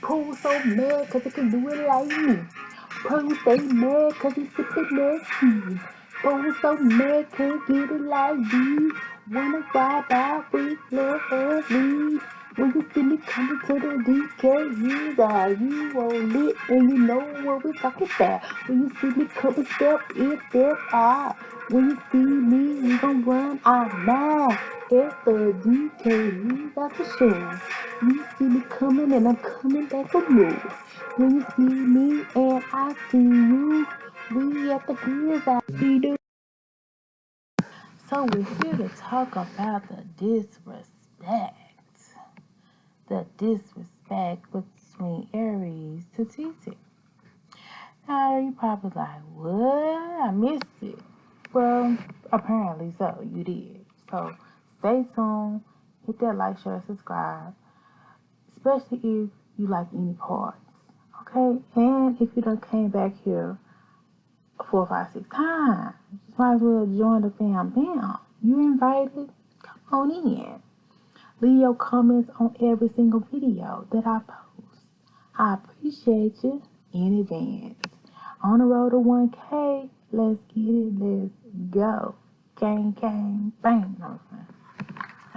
Pooh so mad cause he can do it like me. Pooh stay mad cause he sippin' that tea. Pooh so mad can't get it like me. Wanna ride out with lovely. When you see me coming to the DKHizouse, you all lit and you know what we're talking about. When you see me coming, step in, step out. When you see me, we gon' run our mile. It's the DKHizouse for sure. You see me coming and I'm coming back for more. When you see me and I see you, we at the biz we do. So we're here to talk about the disrespect. The disrespect between Aries to TT. Now you probably like, what? I missed it. Well, apparently so. You did. So stay tuned. Hit that like, share, subscribe. Especially if you like any parts. Okay? And if you done came back here 4, 5, 6 times, you might as well join the fam bam. You invited? Come on in. Leave your comments on every single video that I post. I appreciate you in advance. On the road to 1K, let's get it, let's go. Gang, gang, bang. No,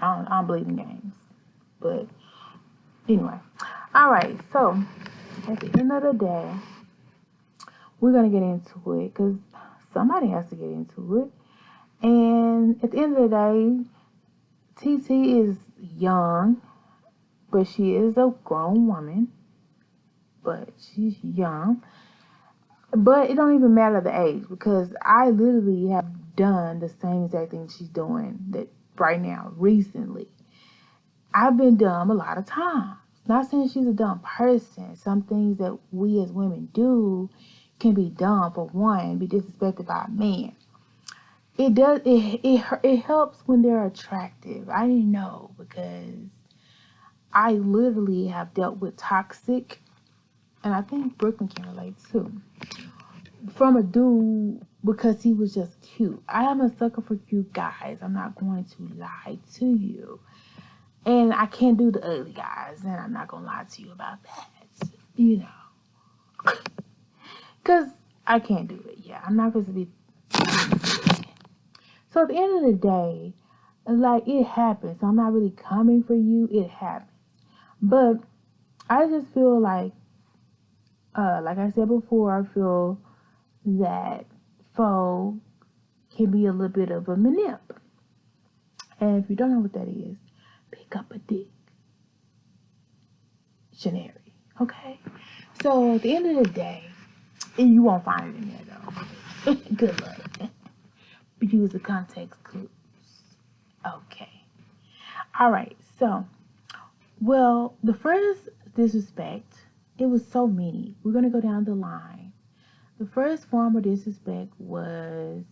I don't believe in games. But anyway. Alright, so at the end of the day, we're going to get into it because somebody has to get into it. And at the end of the day, TT is young, but she is a grown woman. But she's young. But it don't even matter the age because I literally have done the same exact thing she's doing that right now, recently. I've been dumb a lot of times. Not saying she's a dumb person. Some things that we as women do can be dumb. For one, be disrespected by a man. It helps when they're attractive. I didn't know because I literally have dealt with toxic, and I think Brooklyn can relate too, from a dude because he was just cute. I am a sucker for cute guys. I'm not going to lie to you. And I can't do the ugly guys, and I'm not going to lie to you about that. You know. Because I can't do it. Yeah, I'm not supposed to be. So at the end of the day, like, it happens. So I'm not really coming for you. It happens. But I just feel like I said before, I feel that foe can be a little bit of a manip. And if you don't know what that is, pick up a dictionary. Okay? So at the end of the day, and you won't find it in there though. Good luck. Use the context clues. Okay. Alright, so, well, the first disrespect, it was so many. We're going to go down the line. The first form of disrespect was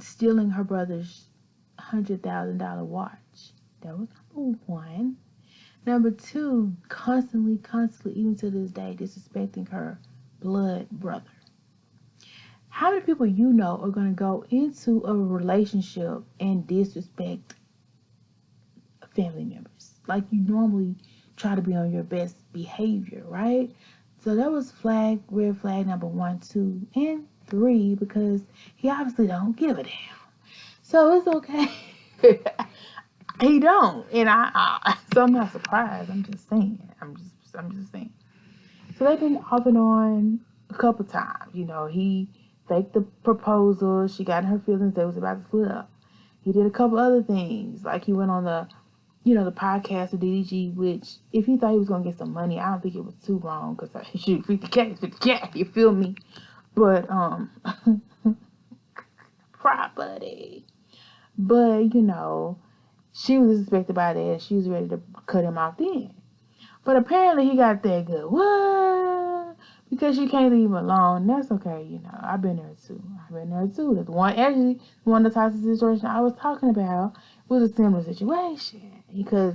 stealing her brother's $100,000 watch. That was number one. Number two, constantly, even to this day, disrespecting her blood brother. How many people you know are going to go into a relationship and disrespect family members? Like, you normally try to be on your best behavior, right? So that was red flag number 1, 2, and 3, because he obviously don't give a damn. So it's okay. He don't, and so I'm not surprised. I'm just saying. I'm just saying. So they've been off and on a couple times. You know, he faked the proposal. She got in her feelings. They was about to split up. He did a couple other things, like he went on the podcast with DDG, which if he thought he was gonna get some money, I don't think it was too wrong because shoot, 50K, 50K. You feel me? But property. But she was suspected by that, and she was ready to cut him off then. But apparently he got that good. What? Because she can't leave him alone. That's okay, I've been there too. That's one of the types of situation I was talking about was a similar situation. Because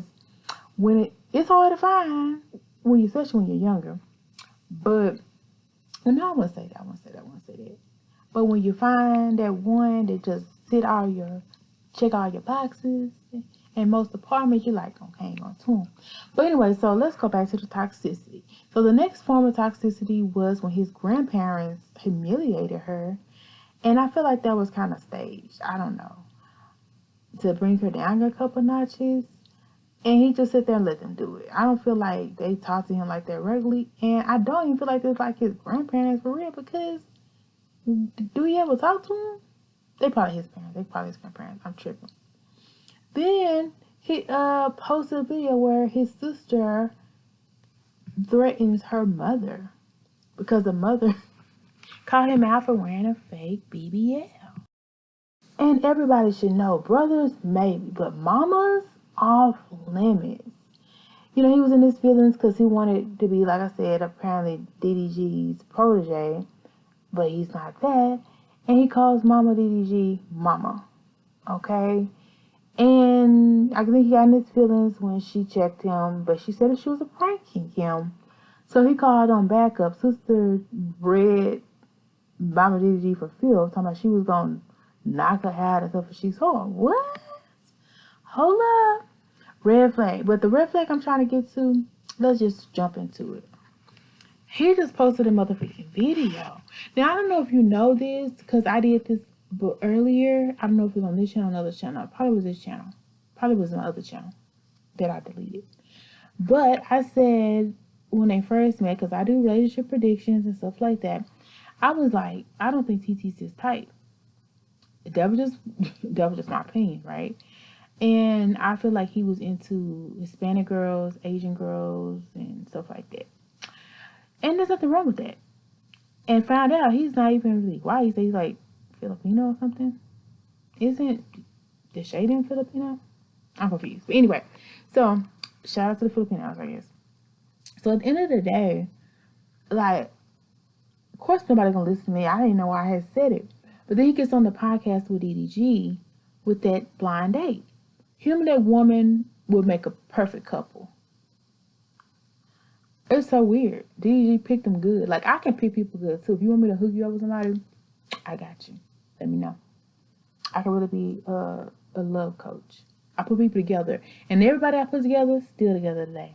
it's hard to find especially when you're younger. But no, I won't say that. But when you find that one that just check all your boxes, And most apartments, you're like, okay, hang on to them. But anyway, so let's go back to the toxicity. So the next form of toxicity was when his grandparents humiliated her. And I feel like that was kind of staged. I don't know. To bring her down a couple notches. And he just sit there and let them do it. I don't feel like they talk to him like that regularly. And I don't even feel like it's like his grandparents for real, because do he ever talk to him? They probably his parents. They probably his grandparents. I'm tripping. Then he posted a video where his sister threatens her mother because the mother called him out for wearing a fake BBL. And everybody should know, brothers maybe, but mamas off limits. You know, he was in his feelings because he wanted to be, like I said, apparently DDG's protege, but he's not that. And he calls Mama DDG Mama. Okay? And I think he got in his feelings when she checked him, but she said that she was pranking him. So he called on backup. Sister Red Mama DDG for Phil, talking about she was going to knock her out and stuff, and she's home. What? Hold up. Red flag. But the red flag I'm trying to get to, let's just jump into it. He just posted a motherfucking video. Now, I don't know if you know this, because I did this earlier. I don't know if it was on this channel or another channel. It probably was this channel. Probably was my other channel that I deleted. But I said when they first met, because I do relationship predictions and stuff like that, I was like, I don't think TT's this type. That was just my opinion, right? And I feel like he was into Hispanic girls, Asian girls, and stuff like that. And there's nothing wrong with that. And found out he's not even really white. He's like Filipino or something. Isn't the Shaden Filipino? I'm confused. But anyway, so shout out to the Filipinos, I guess. So at the end of the day, like, of course nobody's gonna listen to me. I didn't know why I had said it. But then he gets on the podcast with DDG with that blind date. Him and that woman would make a perfect couple. It's so weird. DDG picked them good. Like, I can pick people good too. If you want me to hook you up with somebody, I got you. Let me know. I can really be a love coach. I put people together. And everybody I put together, still together today.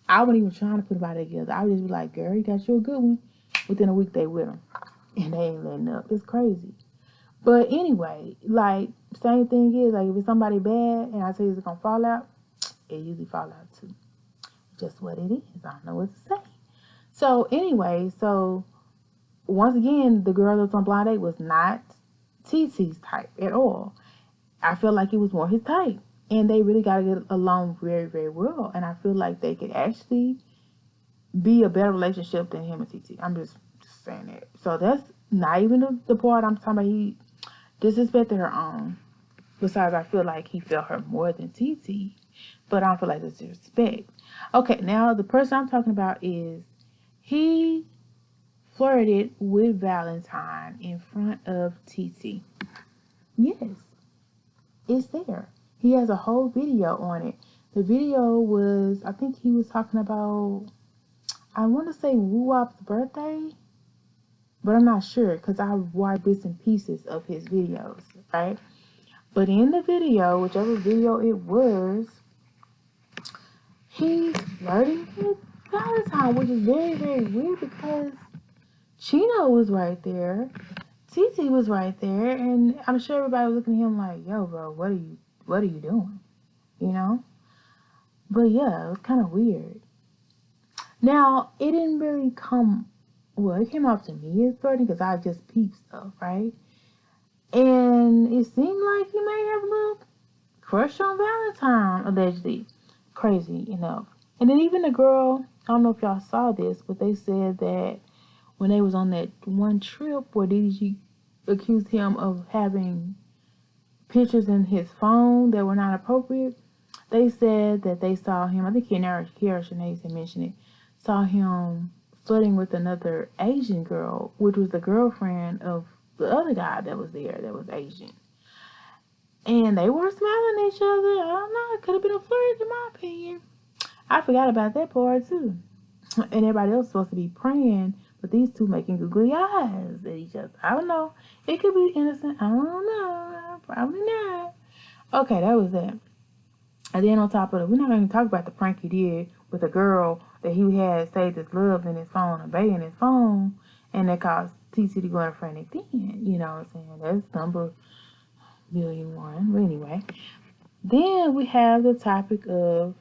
I wasn't even trying to put everybody together. I would just be like, girl, you got you a good one. Within a week, they with them. And they ain't letting up. It's crazy. But anyway, like, same thing is, like, if it's somebody bad and I tell you it's going to fall out, it usually fall out too. Just what it is. I don't know what to say. So anyway, so once again, the girl that's on Blind Date was not TT's type at all. I feel like it was more his type. And they really got to get along very, very well. And I feel like they could actually be a better relationship than him and TT. I'm just saying that. So that's not even the part I'm talking about. He disrespected her on. Besides, I feel like he felt her more than TT. But I don't feel like it's disrespect. Okay, now the person I'm talking about is he flirted with Valentine in front of TT. Yes, it's there. He has a whole video on it. The video was, I think he was talking about, I want to say Woo-Wop's birthday, but I'm not sure because I watched bits and pieces of his videos, right? But in the video, whichever video it was, he's flirting with Valentine, which is very, very weird because Chino was right there, TT was right there, and I'm sure everybody was looking at him like, yo, bro, what are you doing? You know? But yeah, it was kind of weird. Now, it didn't really come, well, it came off to me as flirting because I just peeped stuff, right? And it seemed like he may have a little crush on Valentine, allegedly. Crazy enough. And then even the girl, I don't know if y'all saw this, but they said that when they was on that one trip where DDG accused him of having pictures in his phone that were not appropriate, they said that they saw him, I think Kiara Shanae had mentioned it, saw him flirting with another Asian girl, which was the girlfriend of the other guy that was there that was Asian. And they were smiling at each other. I don't know. It could have been a flirt, in my opinion. I forgot about that part, too. And everybody else was supposed to be praying, but these two making googly eyes at each other. I don't know. It could be innocent. I don't know. Probably not. Okay, that was that. And then on top of it, we're not going to talk about the prank he did with a girl that he had saved his love in his phone, a baby in his phone, and that caused TC to go in front of then. You know what I'm saying? That's number 1,000,001. But anyway, then we have the topic of,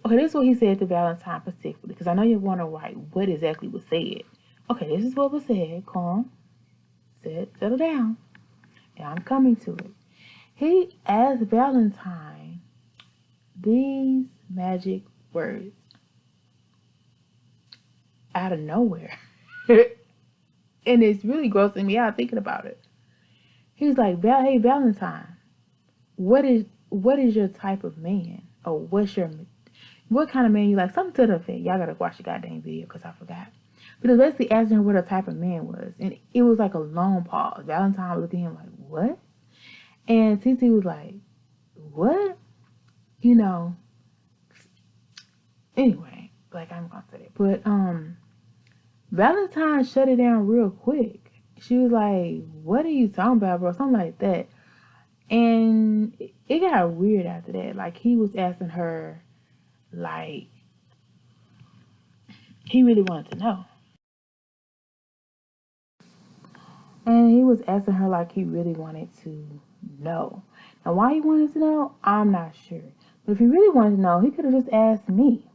okay, this is what he said to Valentine specifically, because I know you're wondering, right, what exactly was said. Okay, this is what was said. Calm, settle down, and I'm coming to it. He asked Valentine these magic words out of nowhere. And it's really grossing me out thinking about it. He's like, hey, Valentine, what is your type of man? Or what kind of man you like? Something to the effect. Y'all gotta watch the goddamn video because I forgot. But it was basically asking her what her type of man was. And it was like a long pause. Valentine looked at him like, what? And TC was like, what? You know. Anyway, like I'm gonna say it. But Valentine shut it down real quick. She was like, what are you talking about, bro? Something like that. And it got weird after that. Like, he was asking her, like, he really wanted to know. And he was asking her like he really wanted to know. Now, why he wanted to know, I'm not sure. But if he really wanted to know, he could have just asked me.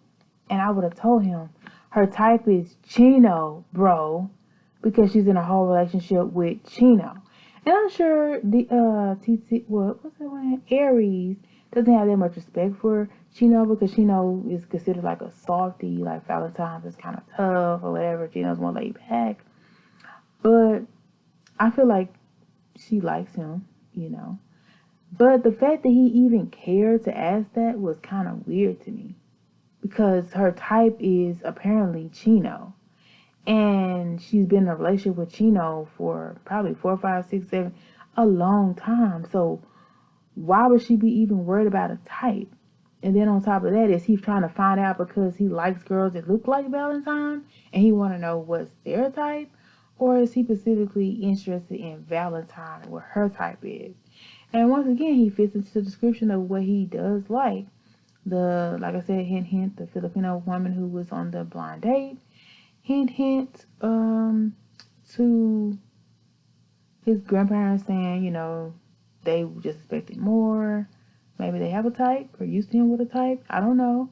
And I would have told him her type is Chino, bro. Because she's in a whole relationship with Chino. And I'm sure the what's that one? Aries doesn't have that much respect for Chino because Chino is considered like a softy, like Valentine's is kind of tough or whatever. Chino's more laid back. But I feel like she likes him, you know. But the fact that he even cared to ask that was kind of weird to me. Because her type is apparently Chino. And she's been in a relationship with Chino for probably 4, 5, 6, 7, a long time. So why would she be even worried about a type? And then on top of that, is he trying to find out because he likes girls that look like Valentine and he want to know what's their type? Or is he specifically interested in Valentine, what her type is? And once again, he fits into the description of what he does like. Like I said, hint, hint, the Filipino woman who was on the blind date. Hint, hint, to his grandparents saying, you know, they just expected more. Maybe they have a type or used to him with a type. I don't know.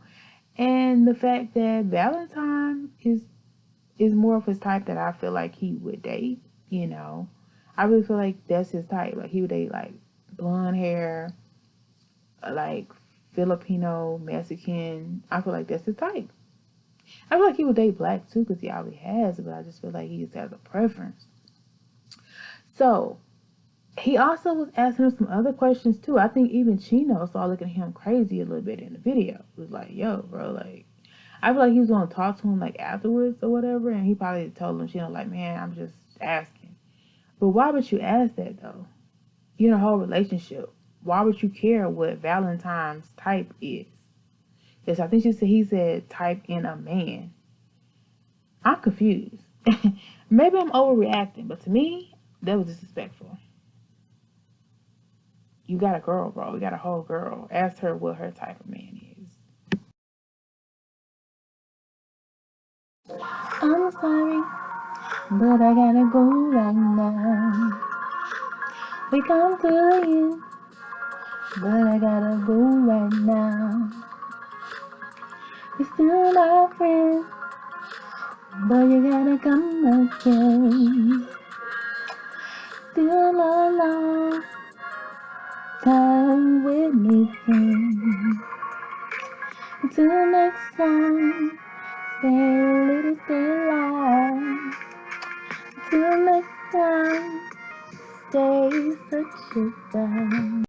And the fact that Valentine is more of his type that I feel like he would date, you know. I really feel like that's his type. Like he would date like blonde hair, like Filipino, Mexican. I feel like that's his type. I feel like he would date black too because he already has, but I just feel like he just has a preference. So he also was asking her some other questions too. I think even Chino started looking at him crazy a little bit in the video. It was like, yo, bro, like, I feel like he was going to talk to him like afterwards or whatever, and he probably told him, Chino, like, man, I'm just asking. But why would you ask that though? You're in a whole relationship. Why would you care what Valentine's type is? Yes, I think he said type in a man. I'm confused. Maybe I'm overreacting, but to me, that was disrespectful. You got a girl, bro. You got a whole girl. Ask her what her type of man is. I'm sorry, but I gotta go right now. We come to the end, but I gotta go right now. You're still my friend, but you gotta come again. Still a long time with me, friend. Until next time, stay a little, stay alive. Till next time, stay such a guy.